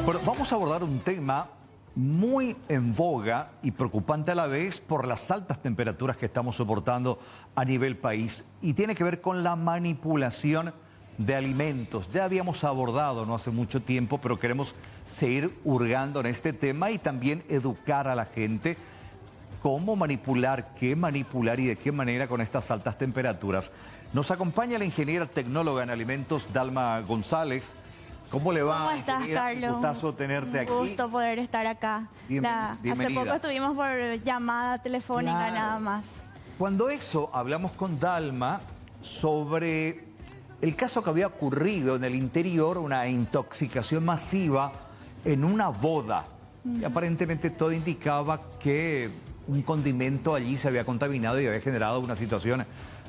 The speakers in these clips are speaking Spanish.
Bueno, vamos a abordar un tema muy en boga y preocupante a la vez por las altas temperaturas que estamos soportando a nivel país y tiene que ver con la manipulación de alimentos. Ya habíamos abordado no hace mucho tiempo, pero queremos seguir hurgando en este tema y también educar a la gente cómo manipular, qué manipular y de qué manera con estas altas temperaturas. Nos acompaña la ingeniera tecnóloga en alimentos, Dalma González. ¿Cómo le va? ¿Cómo estás, Carlos? Un gustazo tenerte aquí. Un gusto poder estar acá. Bienvenida. Hace poco estuvimos por llamada telefónica, Claro. nada más. Cuando eso, hablamos con Dalma sobre el caso que había ocurrido en el interior, una intoxicación masiva en una boda. Y aparentemente todo indicaba que un condimento allí se había contaminado y había generado una situación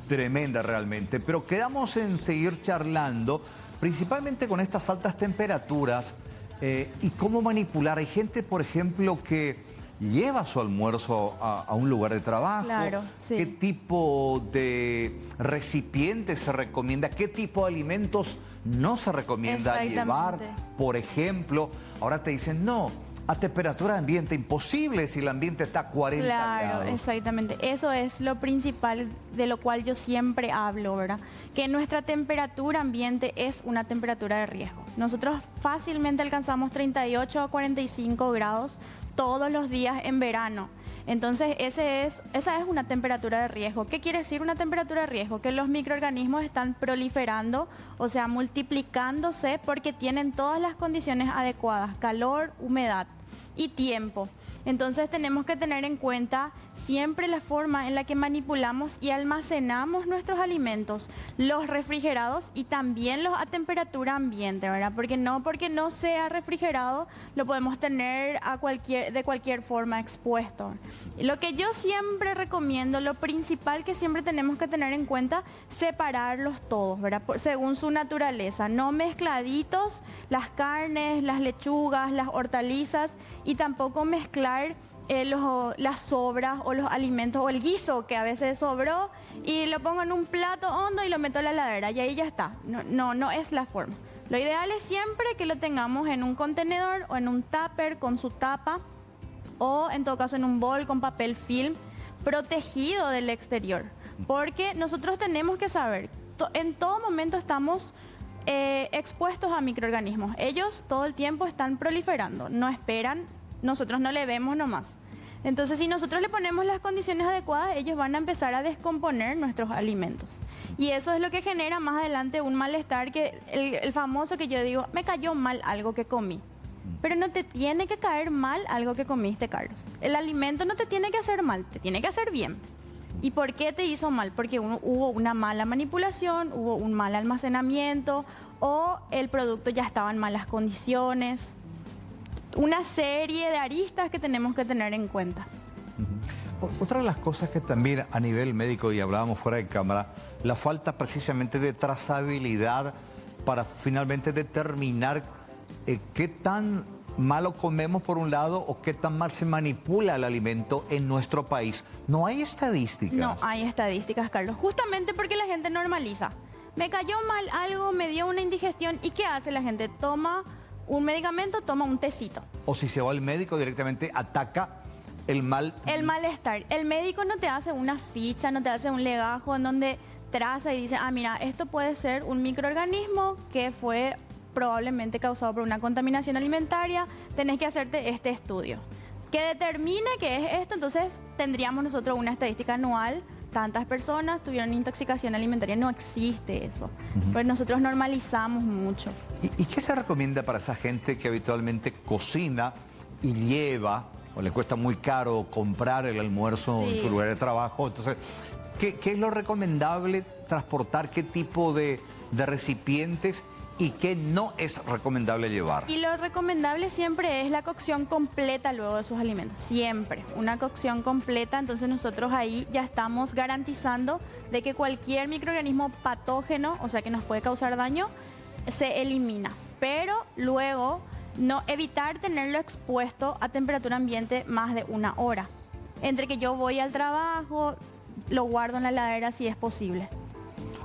tremenda realmente. Pero quedamos en seguir charlando, principalmente con estas altas temperaturas y cómo manipular. Hay gente, por ejemplo, que lleva su almuerzo a un lugar de trabajo. Claro, sí. ¿Qué tipo de recipiente se recomienda? ¿Qué tipo de alimentos no se recomienda llevar? Por ejemplo, ahora te dicen, no, a temperatura ambiente, imposible si el ambiente está a 40 Claro, grados. exactamente. Eso es lo principal de lo cual yo siempre hablo, ¿verdad? Que nuestra temperatura ambiente es una temperatura de riesgo. Nosotros fácilmente alcanzamos 38 a 45 grados todos los días en verano. Entonces, esa es una temperatura de riesgo. ¿Qué quiere decir una temperatura de riesgo? Que los microorganismos están proliferando, o sea, multiplicándose porque tienen todas las condiciones adecuadas, calor, humedad y tiempo. Entonces tenemos que tener en cuenta siempre la forma en la que manipulamos y almacenamos nuestros alimentos, los refrigerados y también los a temperatura ambiente, ¿verdad? Porque no sea refrigerado lo podemos tener de cualquier forma expuesto. Lo que yo siempre recomiendo, lo principal que siempre tenemos que tener en cuenta, separarlos todos, ¿verdad? Según su naturaleza, no mezcladitos las carnes, las lechugas, las hortalizas y tampoco mezclar las sobras o los alimentos o el guiso que a veces sobró y lo pongo en un plato hondo y lo meto a la heladera y ahí ya está. No es la forma. Lo ideal es siempre que lo tengamos en un contenedor o en un tupper con su tapa o en todo caso en un bol con papel film protegido del exterior. Porque nosotros tenemos que saber, en todo momento estamos expuestos a microorganismos. Ellos todo el tiempo están proliferando, no esperan. Nosotros no le vemos nomás. Entonces, si nosotros le ponemos las condiciones adecuadas, ellos van a empezar a descomponer nuestros alimentos. Y eso es lo que genera más adelante un malestar, que el famoso que yo digo, me cayó mal algo que comí. Pero no te tiene que caer mal algo que comiste, Carlos. El alimento no te tiene que hacer mal, te tiene que hacer bien. ¿Y por qué te hizo mal? Porque hubo una mala manipulación, hubo un mal almacenamiento o el producto ya estaba en malas condiciones. Una serie de aristas que tenemos que tener en cuenta. Otra de las cosas que también a nivel médico, y hablábamos fuera de cámara, la falta precisamente de trazabilidad para finalmente determinar qué tan malo comemos por un lado o qué tan mal se manipula el alimento en nuestro país. ¿No hay estadísticas? No hay estadísticas, Carlos, justamente porque la gente normaliza. Me cayó mal algo, me dio una indigestión, ¿y qué hace la gente? Toma un medicamento, toma un tecito. O si se va al médico, directamente ataca el malestar. El médico no te hace una ficha, no te hace un legajo en donde traza y dice, ah, mira, esto puede ser un microorganismo que fue probablemente causado por una contaminación alimentaria, tenés que hacerte este estudio. Que determine que es esto, entonces tendríamos nosotros una estadística anual. Tantas personas tuvieron intoxicación alimentaria. No existe eso. Pues nosotros normalizamos mucho. ¿Y qué se recomienda para esa gente que habitualmente cocina y lleva, o le cuesta muy caro comprar el almuerzo en su lugar de trabajo? Entonces, ¿qué es lo recomendable transportar? ¿Qué tipo de recipientes? ¿Y qué no es recomendable llevar? Y lo recomendable siempre es la cocción completa luego de sus alimentos. Siempre. Una cocción completa. Entonces nosotros ahí ya estamos garantizando de que cualquier microorganismo patógeno, o sea que nos puede causar daño, se elimina. Pero luego evitar tenerlo expuesto a temperatura ambiente más de 1 hora. Entre que yo voy al trabajo, lo guardo en la heladera si es posible.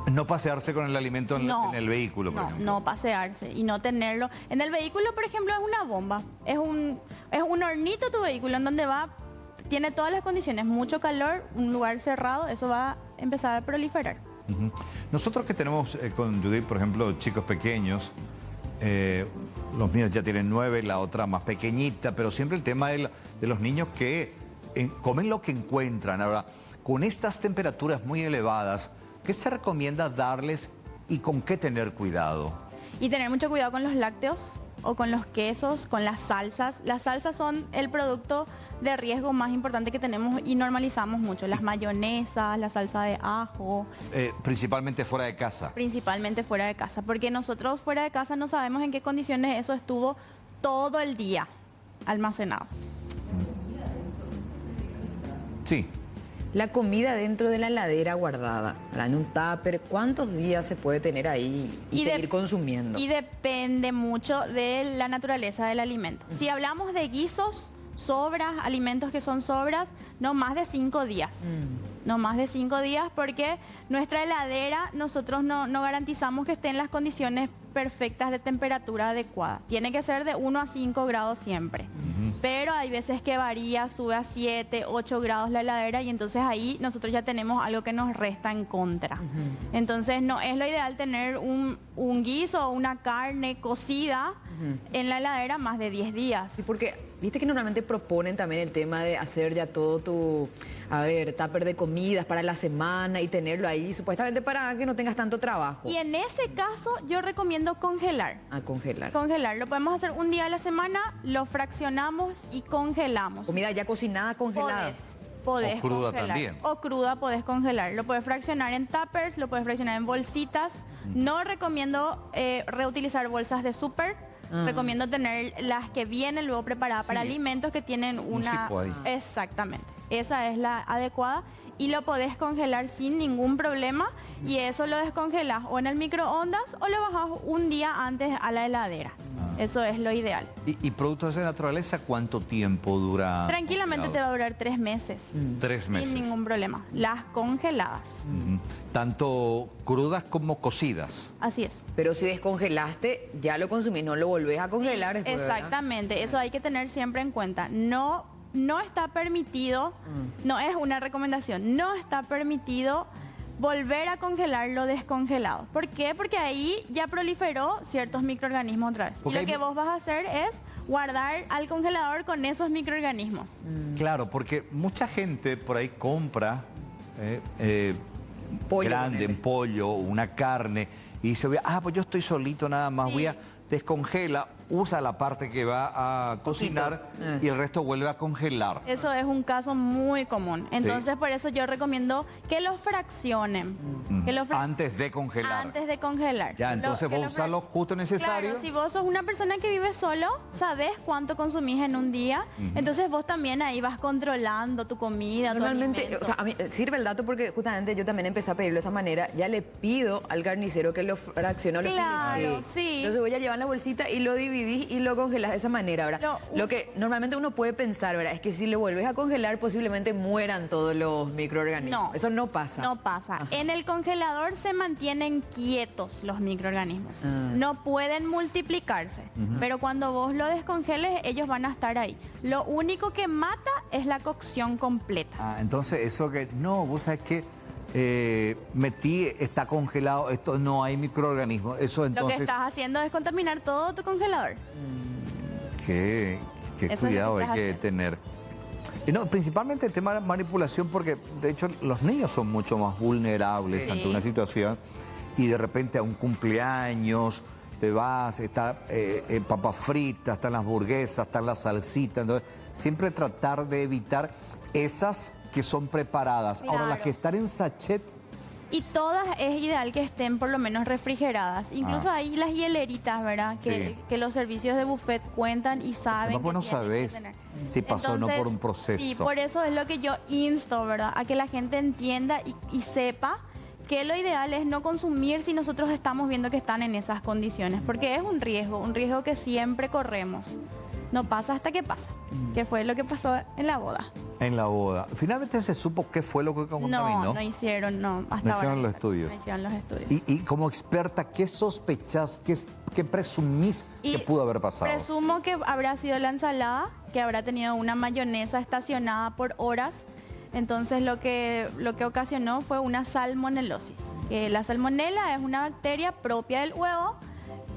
No pasearse con el alimento en el vehículo, por ejemplo. No pasearse y no tenerlo. En el vehículo, por ejemplo, es una bomba. Es un hornito tu vehículo en donde va, tiene todas las condiciones, mucho calor, un lugar cerrado, eso va a empezar a proliferar. Nosotros que tenemos con Judith, por ejemplo, chicos pequeños, los míos ya tienen 9, la otra más pequeñita, pero siempre el tema de los niños que comen lo que encuentran. Ahora, con estas temperaturas muy elevadas, ¿qué se recomienda darles y con qué tener cuidado? Y tener mucho cuidado con los lácteos o con los quesos, con las salsas. Las salsas son el producto de riesgo más importante que tenemos y normalizamos mucho. Las mayonesas, la salsa de ajo. Principalmente fuera de casa. Principalmente fuera de casa, porque nosotros fuera de casa no sabemos en qué condiciones eso estuvo todo el día almacenado. Sí. La comida dentro de la heladera guardada, ¿verdad? En un tupper, ¿cuántos días se puede tener ahí y seguir consumiendo? Y depende mucho de la naturaleza del alimento. Si hablamos de guisos, sobras, alimentos que son sobras, no más de 5 días. No más de 5 días porque nuestra heladera nosotros no garantizamos que esté en las condiciones perfectas de temperatura adecuada. Tiene que ser de 1 a 5 grados siempre. Pero hay veces que varía, sube a 7, 8 grados la heladera y entonces ahí nosotros ya tenemos algo que nos resta en contra. Entonces no es lo ideal tener un guiso o una carne cocida en la heladera más de 10 días. Sí, porque viste que normalmente proponen también el tema de hacer ya todo tu, tupper de comidas para la semana y tenerlo ahí supuestamente para que no tengas tanto trabajo. Y en ese caso yo recomiendo congelar. A congelar. Congelar, lo podemos hacer un día a la semana, lo fraccionamos y congelamos. Comida ya cocinada, congelada. Podés o cruda congelar. también. O cruda podés congelar. Lo puedes fraccionar en tuppers, lo puedes fraccionar en bolsitas. No recomiendo reutilizar bolsas de súper. Recomiendo tener las que vienen luego preparadas para alimentos que tienen una... cipo ahí. Exactamente. Esa es la adecuada. Y lo podés congelar sin ningún problema. Y eso lo descongelas o en el microondas o lo bajas un día antes a la heladera. Eso es lo ideal. ¿Y productos de naturaleza cuánto tiempo dura? Tranquilamente te va a durar 3 meses. 3 meses. Sin ningún problema. Las congeladas. Tanto crudas como cocidas. Así es. Pero si descongelaste, ya lo consumís, no lo volvés a congelar después, ¿verdad? Exactamente. Eso hay que tener siempre en cuenta. No está permitido, no es una recomendación, no está permitido volver a congelar lo descongelado. ¿Por qué? Porque ahí ya proliferó ciertos microorganismos otra vez. Porque y lo que vos vas a hacer es guardar al congelador con esos microorganismos. Claro, porque mucha gente por ahí compra Pollo, grande, ponele. en pollo, una carne, y dice, pues yo estoy solito nada más, Sí. descongela, usa la parte que va a cocinar y el resto vuelve a congelar. Eso es un caso muy común. Entonces, por eso yo recomiendo que lo fraccionen. Antes de congelar. Antes de congelar. Ya, entonces vos usás lo justo necesario. Claro, si vos sos una persona que vive solo, sabés cuánto consumís en un día. Entonces vos también ahí vas controlando tu comida, Normalmente, tu alimento. o sea, a mí sirve el dato porque justamente yo también empecé a pedirlo de esa manera. Ya le pido al carnicero que lo fraccione o lo Claro, filete. sí. Entonces voy a llevar la bolsita y lo dividís y lo congelás de esa manera, ¿verdad? Lo que normalmente uno puede pensar, ¿verdad? Es que si lo vuelves a congelar, posiblemente mueran todos los microorganismos. No. Eso no pasa. No pasa. Ajá. En el congelador se mantienen quietos los microorganismos. No pueden multiplicarse. Pero cuando vos lo descongeles, ellos van a estar ahí. Lo único que mata es la cocción completa. Entonces eso que, no, vos sabés que está congelado, esto no hay microorganismos. Eso Lo entonces... que estás haciendo es contaminar todo tu congelador. Qué Eso es cuidado lo que hay estás que haciendo. tener. Y no, principalmente el tema de manipulación, porque de hecho los niños son mucho más vulnerables Sí. ante una situación y de repente a un cumpleaños te vas, está papas fritas, están las hamburguesas, están las salsitas, entonces siempre tratar de evitar esas que son preparadas. Ahora, Claro. las que están en sachets, Y todas es ideal que estén por lo menos refrigeradas. Incluso hay las hieleritas, ¿verdad? Sí. Que los servicios de buffet cuentan y saben. además, vos no que tienen que sabés tener. si pasó o no por un proceso. Sí, por eso es lo que yo insto, ¿verdad? A que la gente entienda y sepa que lo ideal es no consumir si nosotros estamos viendo que están en esas condiciones, porque es un riesgo que siempre corremos. No pasa hasta que pasa, que fue lo que pasó en la boda. En la boda. Finalmente se supo qué fue lo que contaminó. No, no hicieron, no. Hasta No ahora hicieron los estudios. No hicieron los estudios. Y como experta, ¿qué sospechás, qué presumís que pudo haber pasado? Presumo que habrá sido la ensalada, que habrá tenido una mayonesa estacionada por horas. Entonces lo que ocasionó fue una salmonelosis. La salmonela es una bacteria propia del huevo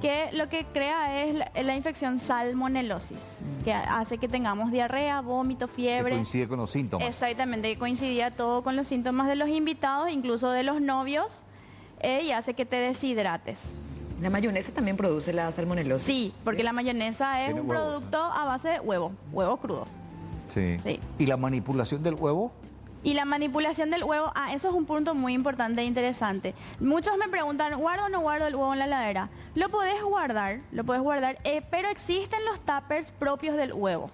que lo que crea es la infección salmonelosis, que hace que tengamos diarrea, vómito, fiebre. Que coincide con los síntomas. Exactamente, que coincidía todo con los síntomas de los invitados, incluso de los novios, y hace que te deshidrates. La mayonesa también produce la salmonelosis. Sí, porque la mayonesa es Tiene un huevos, producto a base de huevo crudo. Sí. Sí. ¿Y la manipulación del huevo? Y la manipulación del huevo, eso es un punto muy importante e interesante. Muchos me preguntan, ¿guardo o no guardo el huevo en la heladera? Lo podés guardar, pero existen los tuppers propios del huevo,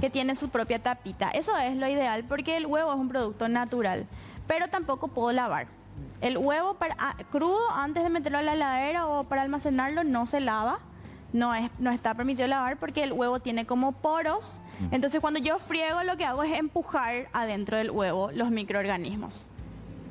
que tienen su propia tapita. Eso es lo ideal porque el huevo es un producto natural, pero tampoco puedo lavar. El huevo crudo, antes de meterlo a la heladera o para almacenarlo, no se lava. No está permitido lavar porque el huevo tiene como poros. Entonces cuando yo friego lo que hago es empujar adentro del huevo los microorganismos.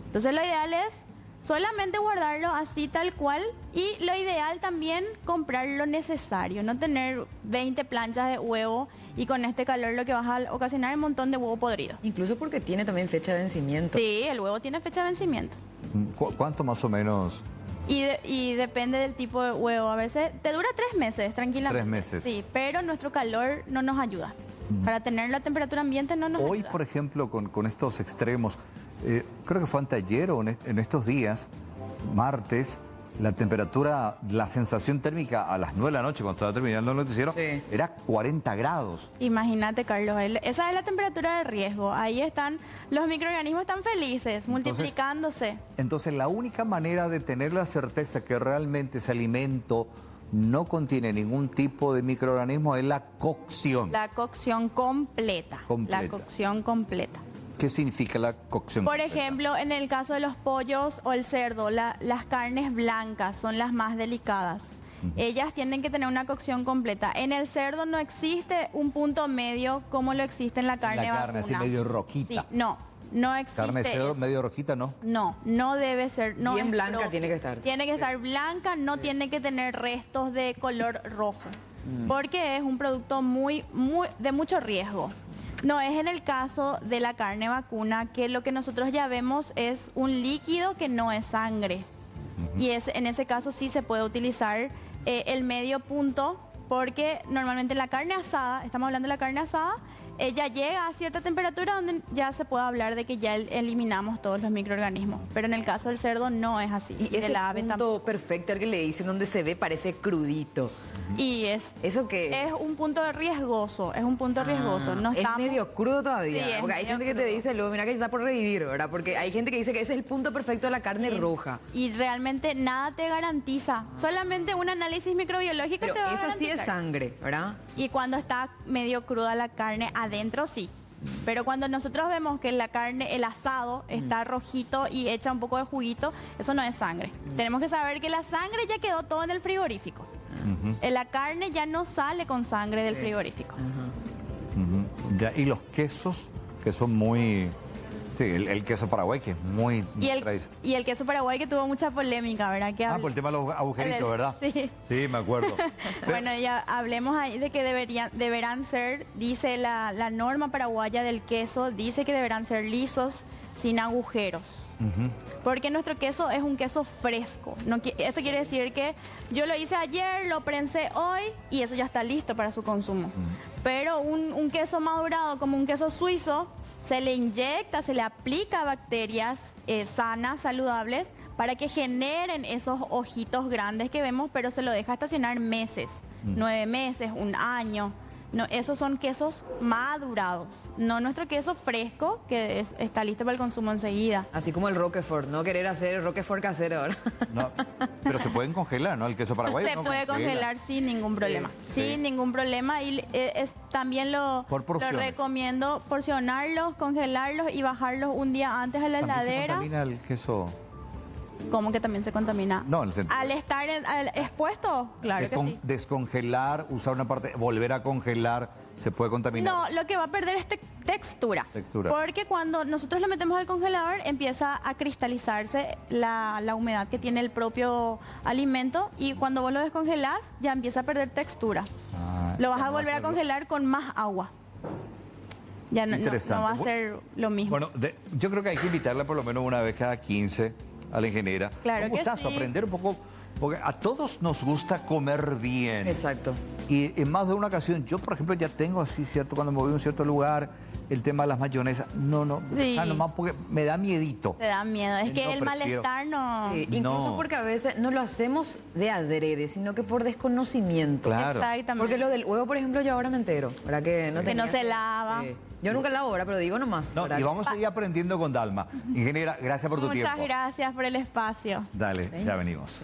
Entonces lo ideal es solamente guardarlo así tal cual y lo ideal también comprar lo necesario, no tener 20 planchas de huevo y con este calor lo que vas a ocasionar es un montón de huevo podrido. Incluso porque tiene también fecha de vencimiento. Sí, el huevo tiene fecha de vencimiento. ¿Cuánto más o menos? Y depende del tipo de huevo. A veces te dura 3 meses, tranquilamente. 3 meses. Sí, pero nuestro calor no nos ayuda. Para tener la temperatura ambiente no nos Hoy, ayuda. por ejemplo, con estos extremos, creo que fue anteayer o en estos días, martes, la temperatura, la sensación térmica a las 9 de la noche, cuando estaba terminando el noticiero, Sí. era 40 grados. Imagínate, Carlos, esa es la temperatura de riesgo. Ahí están, los microorganismos están felices, multiplicándose. Entonces, la única manera de tener la certeza que realmente ese alimento no contiene ningún tipo de microorganismo es la cocción. La cocción completa. Completa. La cocción completa. ¿Qué significa la cocción Por completa? ejemplo, en el caso de los pollos o el cerdo, las carnes blancas son las más delicadas. Ellas tienen que tener una cocción completa. En el cerdo no existe un punto medio como lo existe en la carne La carne así vacuna. medio rojita. Sí, no existe Carne de cerdo eso. medio rojita, ¿no? No debe ser. No Bien es blanca propio. tiene que estar. Tiene que estar blanca, no tiene que tener restos de color rojo. Porque es un producto de mucho riesgo. No es en el caso de la carne vacuna, que lo que nosotros ya vemos es un líquido que no es sangre. Y en ese caso sí se puede utilizar el medio punto, porque normalmente la carne asada, estamos hablando de la carne asada, ya llega a cierta temperatura donde ya se puede hablar de que ya eliminamos todos los microorganismos. Pero en el caso del cerdo no es así. Y de ese la ave punto tampoco. perfecto al que le dicen donde se ve parece crudito. Y ¿Eso qué? es un punto riesgoso, es un punto riesgoso. No es estamos... medio crudo todavía. Sí, es porque hay medio gente que te crudo. dice, luego, mira que está por revivir, ¿verdad? Porque hay gente que dice que ese es el punto perfecto de la carne roja. Y realmente nada te garantiza. Solamente un análisis microbiológico Pero te va a esa sí es garantizar. sangre, ¿verdad? Y cuando está medio cruda la carne, adentro sí. Pero cuando nosotros vemos que la carne, el asado, está rojito y echa un poco de juguito, eso no es sangre. Tenemos que saber que la sangre ya quedó todo en el frigorífico. La carne ya no sale con sangre del frigorífico. Ya, y los quesos, que son muy... Sí, el queso paraguay, que es muy tradicional. Y el queso paraguay que tuvo mucha polémica, ¿verdad? Que Por el tema de los agujeritos, ¿verdad? Sí. Sí, me acuerdo. Bueno, ya hablemos ahí de que deberán ser, dice la norma paraguaya del queso, dice que deberán ser lisos, sin agujeros. Porque nuestro queso es un queso fresco. Esto quiere decir que yo lo hice ayer, lo prensé hoy y eso ya está listo para su consumo. Pero un queso madurado como un queso suizo, se le inyecta, se le aplica bacterias sanas, saludables, para que generen esos ojitos grandes que vemos, pero se lo deja estacionar meses, 9 meses, 1 año. No, esos son quesos madurados, no nuestro queso fresco que está listo para el consumo enseguida. Así como el Roquefort, no querer hacer el Roquefort casero ahora. No, pero se pueden congelar, ¿no? El queso paraguayo Se no puede congela. congelar sin ningún problema, sin ningún problema y también lo recomiendo porcionarlos, congelarlos y bajarlos un día antes a la También se heladera. contamina el queso. ¿Cómo que también se contamina? No, en el sentido- Al estar expuesto, claro que sí. Descongelar, usar una parte, volver a congelar, se puede contaminar. No, lo que va a perder es textura. Textura. Porque cuando nosotros lo metemos al congelador empieza a cristalizarse la humedad que tiene el propio alimento y cuando vos lo descongelás ya empieza a perder textura. Ah, Lo vas ya a no va volver a ser lo- congelar con más agua. Ya no, Interesante. no va a ser lo mismo. Bueno, yo creo que hay que invitarla por lo menos una vez cada 15 a la ingeniera. Claro ¿Cómo que estás? sí. Aprender un poco, porque a todos nos gusta comer bien. Exacto. Y en más de una ocasión, yo por ejemplo ya tengo así, ¿cierto? Cuando me voy a un cierto lugar, el tema de las mayonesas, no, Sí. nomás porque me da miedito. Te da miedo. Es que No, el prefiero. malestar no... Sí, incluso No. porque a veces no lo hacemos de adrede, sino que por desconocimiento. Claro. Exactamente. Porque lo del huevo, por ejemplo, yo ahora me entero, ¿verdad? Que no, Que tenía no se lava. Sí. Yo nunca lavo ahora, pero digo nomás. No, ¿verdad? y vamos a seguir aprendiendo con Dalma. Ingeniera, gracias por tu Muchas tiempo. gracias por el espacio. Dale, ya venimos.